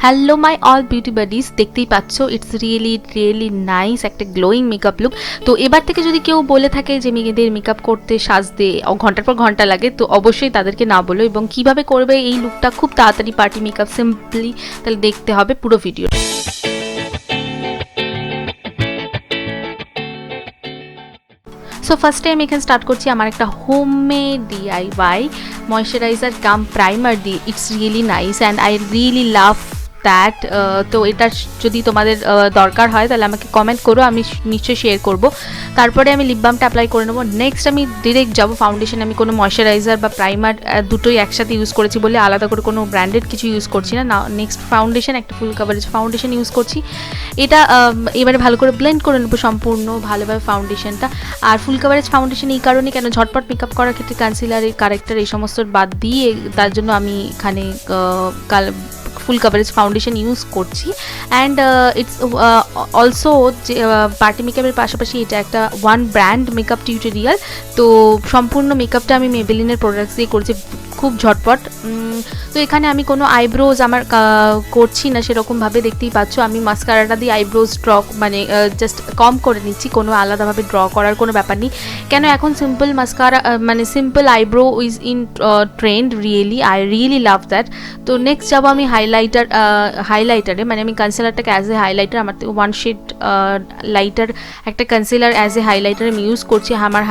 Hello my all beauty buddies, দেখতেই পাচ্ছ it's really nice একটা গ্লোয়িং মেকআপ লুক। তো এবার থেকে যদি কেউ বলে থাকে যে মেয়েদের মেকআপ করতে সাজতে ঘন্টার পর ঘন্টা লাগে, তো অবশ্যই তাদেরকে না বলো, এবং কিভাবে করবে এই লুকটা খুব তাড়াতাড়ি পার্টি মেকআপ সিম্পলি, তাহলে দেখতে হবে পুরো ভিডিও। সো ফার্স্টে আমি এখানে স্টার্ট করছি আমার একটা হোমমেড ডিআইওয়াই ময়শ্চারাইজার কাম প্রাইমার দিয়ে। It's really nice and I really love that. তো এটা যদি তোমাদের দরকার হয় তাহলে আমাকে কমেন্ট করো, আমি নিশ্চয়ই শেয়ার করব। তারপরে আমি লিপ বামটা অ্যাপ্লাই করে নেবো। নেক্সট আমি ডিরেক্ট যাবো ফাউন্ডেশন। আমি কোনো ময়শ্চারাইজার বা প্রাইমার দুটোই একসাথে ইউজ করেছি বলে আলাদা করে কোনো ব্র্যান্ডেড কিছু ইউজ করছি না। নেক্সট ফাউন্ডেশন, একটা ফুল কাভারেজ ফাউন্ডেশন ইউজ করছি। এটা এবারে ভালো করে ব্লেন্ড করে নেবো সম্পূর্ণ ভালোভাবে ফাউন্ডেশনটা। আর ফুল কাভারেজ ফাউন্ডেশন এই কারণে, কেন ঝটপট মেকআপ করার ক্ষেত্রে কনসিলার, কারেক্টার এই সমস্ত বাদ দিয়ে তার জন্য আমি এখানে ফুল কাভারেজ ফাউন্ডেশন ইউজ করছি। অ্যান্ড ইটস অলসো যে পার্টি মেকআপের পাশাপাশি এটা একটা ওয়ান ব্র্যান্ড মেকআপ টিউটোরিয়াল। তো সম্পূর্ণ মেকআপটা আমি মেবেলিনের প্রোডাক্টস দিয়ে করছি খুব ঝটপট। তো এখানে আমি কোনো আইব্রোজ আমার করছি না সেরকমভাবে, দেখতেই পাচ্ছ আমি মাস্কারাটা দিয়ে আইব্রোজ ড্র মানে জাস্ট কম করে নিচ্ছি, কোনো আলাদাভাবে ড্র করার কোনো ব্যাপার নেই। কেন এখন সিম্পল মাস্কারা মানে simple eyebrow is in trend, I really love that. তো নেক্সট যাবো আমি হাইলাইটারে, মানে আমি কনসিলারটাকে অ্যাজ এ হাইলাইটার, আমার ওয়ান শেড লাইটার একটা কনসিলার অ্যাজ এ হাইলাইটার আমি ইউজ করছি আমার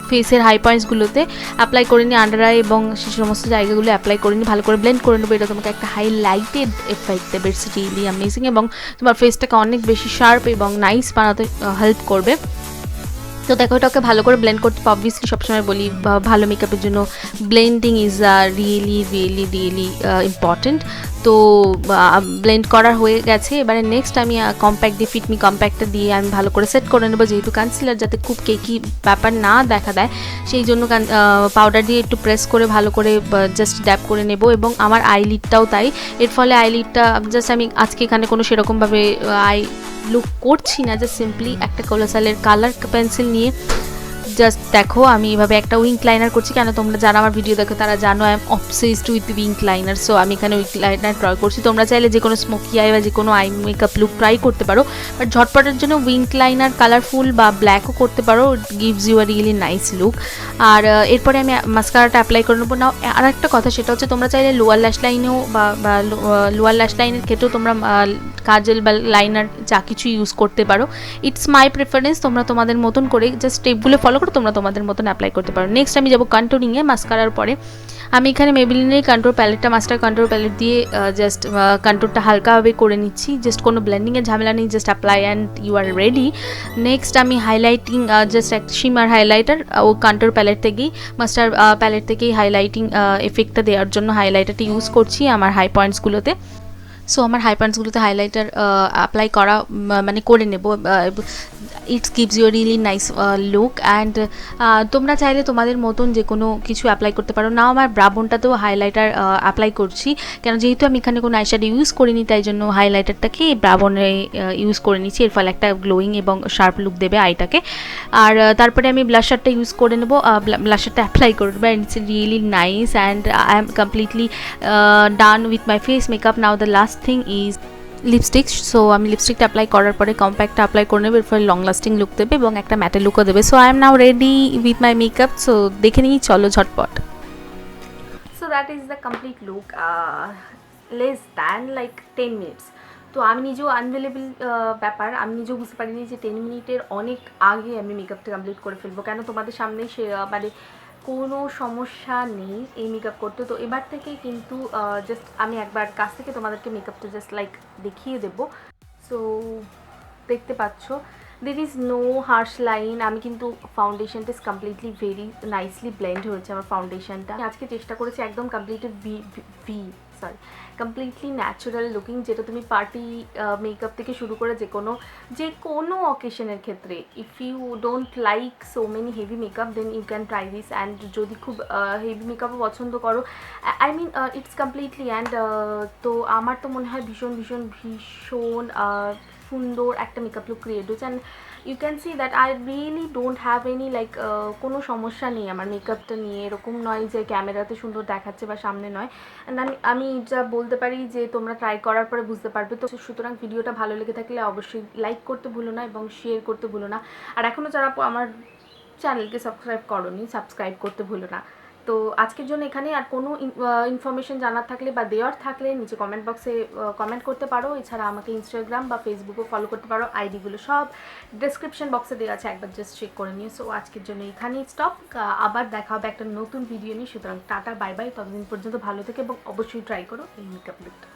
ফেসের হাই পয়েন্টসগুলোতে অ্যাপ্লাই করে নিই, আন্ডার আই এবং সে সমস্ত জায়গাগুলো অ্যাপ্লাই করে নিই, ভালো করে ব্লেন্ড করে নেবো। এটা তোমাকে একটা হাইলাইটেড এফেক্ট দেবে, ইটস রিয়েলি অ্যামেজিং, এবং তোমার ফেসটাকে অনেক বেশি শার্প এবং নাইস বানাতে হেল্প করবে। তো দেখো এটাকে ভালো করে ব্লেন্ড করতে, অবভিয়াসলি সবসময় বলি ভালো মেকআপের জন্য ব্লেন্ডিং ইজ রিয়েলি ইম্পর্টেন্ট। তো ব্লেন্ড করা হয়ে গেছে। এবারে নেক্সট আমি কম্প্যাক্ট দিয়ে ফিটমি কম্প্যাক্টটা দিয়ে আমি ভালো করে সেট করে নেবো, যেহেতু কনসিলার যাতে খুব কেকি ব্যাপার না দেখা দেয় সেই জন্য পাউডার দিয়ে একটু প্রেস করে ভালো করে জাস্ট ড্যাপ করে নেব। এবং আমার আইলিডটাও তাই, এর ফলে আইলিডটা জাস্ট আমি আজকে এখানে কোনো সেরকমভাবে আই লুক করছি না, জাস্ট সিম্পলি একটা কোলাসালের কালার পেন্সিল নিয়ে জাস্ট দেখো আমি এইভাবে একটা উইঙ্ক লাইনার করছি। কেন তোমরা যারা আমার ভিডিও দেখো তারা জানো I am obsessed with Wynk liner. So আমি এখানে উইঙ্ক লাইনার ট্রাই করছি। তোমরা চাইলে যে কোনো স্মোকি আই বা যে কোনো আই মেকআপ লুক ট্রাই করতে পারো, বাট ঝটপটের জন্য উইঙ্ক লাইনার কালারফুল বা ব্ল্যাকও করতে পারো, it gives you a really nice look. আর এরপরে আমি মাস্কারাটা অ্যাপ্লাই করে নেবো। নাও আর একটা কথা, সেটা হচ্ছে তোমরা চাইলে লোয়ার ল্যাশ লাইনেও বা লোয়ার ল্যাশ লাইনের ক্ষেত্রেও তোমরা কাজল বা লাইনার যা কিছু ইউজ করতে পারো। ইটস মাই প্রেফারেন্স, তোমরা তোমাদের মতন করে জাস্ট স্টেপগুলো ফলো করে তোমরা তোমাদের মতন অ্যাপ্লাই করতে পারো। নেক্সট আমি যাবো কন্ট্রোলিংয়ে। মাস্কারার পরে আমি এখানে মেবেলিনের কন্ট্রোল প্যালেটটা, মাস্টার কন্ট্রোল প্যালেট দিয়ে জাস্ট কন্ট্রোলটা হালকাভাবে করে নিচ্ছি, জাস্ট কোনো ব্লেন্ডিংয়ের ঝামেলা নেই, just apply and you are ready. Next আমি হাইলাইটিং, জাস্ট একটা শিমার হাইলাইটার ও কন্ট্রোল প্যালেট থেকেই, মাস্টার প্যালেট থেকেই হাইলাইটিং এফেক্টটা দেওয়ার জন্য হাইলাইটারটা ইউজ করছি আমার হাই পয়েন্টসগুলোতে। সো আমার হাই পয়েন্টসগুলোতে হাইলাইটার অ্যাপ্লাই করা মানে করে নেব। It's gives you really nice look. And তোমরা চাইলে তোমাদের মতন যে কোনো কিছু অ্যাপ্লাই করতে পারো। নাও আমার ব্রাবনটাতেও হাইলাইটার অ্যাপ্লাই করছি, কেন যেহেতু আমি এখানে কোনো আইশ্যাডো ইউজ করিনি তাই জন্য হাইলাইটারটাকে ব্রাবনে ইউজ করে নিচ্ছি। এর ফলে একটা গ্লোয়িং এবং শার্প লুক দেবে আইটাকে। আর তারপরে আমি ব্লাশারটা ইউজ করে নেবো, ব্লাশারটা অ্যাপ্লাই করে নেবো। And it's really nice and I am completely done with my face makeup. Now the last thing is lipstick. So আমি লিপস্টিকটা অ্যাপ্লাই করার পরে কম্প্যাক্টটা অ্যাপ্লাই করে নেবো, এর ফলে লং লাস্টিং লুক দেবে এবং একটা ম্যাটে লুকও দেবে। So I am now ready with my makeup. So দেখে নিই, চলো ঝটপট। So that is the complete look, less than like 10 minutes. তো আমি নিজেও আনবিলিভেবল ব্যাপার, আমি নিজেও বুঝতে পারিনি যে 10 মিনিটের অনেক আগে আমি মেকআপটা কমপ্লিট করে ফেলবো। কেন তোমাদের সামনেই সে মানে কোনো সমস্যা নেই এই মেকআপ করতে। তো এবার থেকে কিন্তু জাস্ট আমি একবার কাছ থেকে তোমাদেরকে মেকআপটা জাস্ট লাইক দেখিয়ে দেবো। সো দেখতে পাচ্ছ there is no harsh line. আমি কিন্তু ফাউন্ডেশনটা is completely very nicely blend হয়েছে আমার ফাউন্ডেশনটা। আজকে চেষ্টা করেছি একদম কমপ্লিটলি ন্যাচারাল লুকিং, যেটা তুমি পার্টি মেকআপ থেকে শুরু করে যে কোনো অকেশনের ক্ষেত্রে, if you don't like so many heavy makeup then you can try this. And যদি খুব হেভি মেকআপও পছন্দ করো, I mean it's completely. And তো আমার তো মনে হয় ভীষণ সুন্দর একটা মেকআপ লুক ক্রিয়েট হয়েছে। And you can see that I really don't have any like কোনো সমস্যা নেই আমার মেকআপটা নিয়ে, এরকম নয় যে ক্যামেরাতে সুন্দর দেখাচ্ছে বা সামনে নয়। অ্যান্ড আমি যা বলতে পারি যে তোমরা ট্রাই করার পরে বুঝতে পারবে। তো সুতরাং ভিডিওটা ভালো লেগে থাকলে অবশ্যই লাইক করতে ভুলো না এবং শেয়ার করতে ভুলো না। আর এখনও যারা আমার চ্যানেলকে সাবস্ক্রাইব করোনি, সাবস্ক্রাইব করতে ভুলো না। তো আজকের জন্য এখানে, আর কোনো ইনফরমেশন জানার থাকলে বা দেওয়ার থাকলে নিচে কমেন্ট বক্সে কমেন্ট করতে পারো। এছাড়া আমাকে ইনস্টাগ্রাম বা ফেসবুকেও ফলো করতে পারো, আইডিগুলো সব ডেসক্রিপশন বক্সে দেওয়া আছে, একবার জাস্ট চেক করে নিও। সো আজকের জন্য এখানেই স্টপ, আবার দেখা হবে একটা নতুন ভিডিও নিয়ে। সুতরাং টাটা, বাই বাই, ততদিন পর্যন্ত ভালো থেকে এবং অবশ্যই ট্রাই করো এই মেকআপ লুকটা।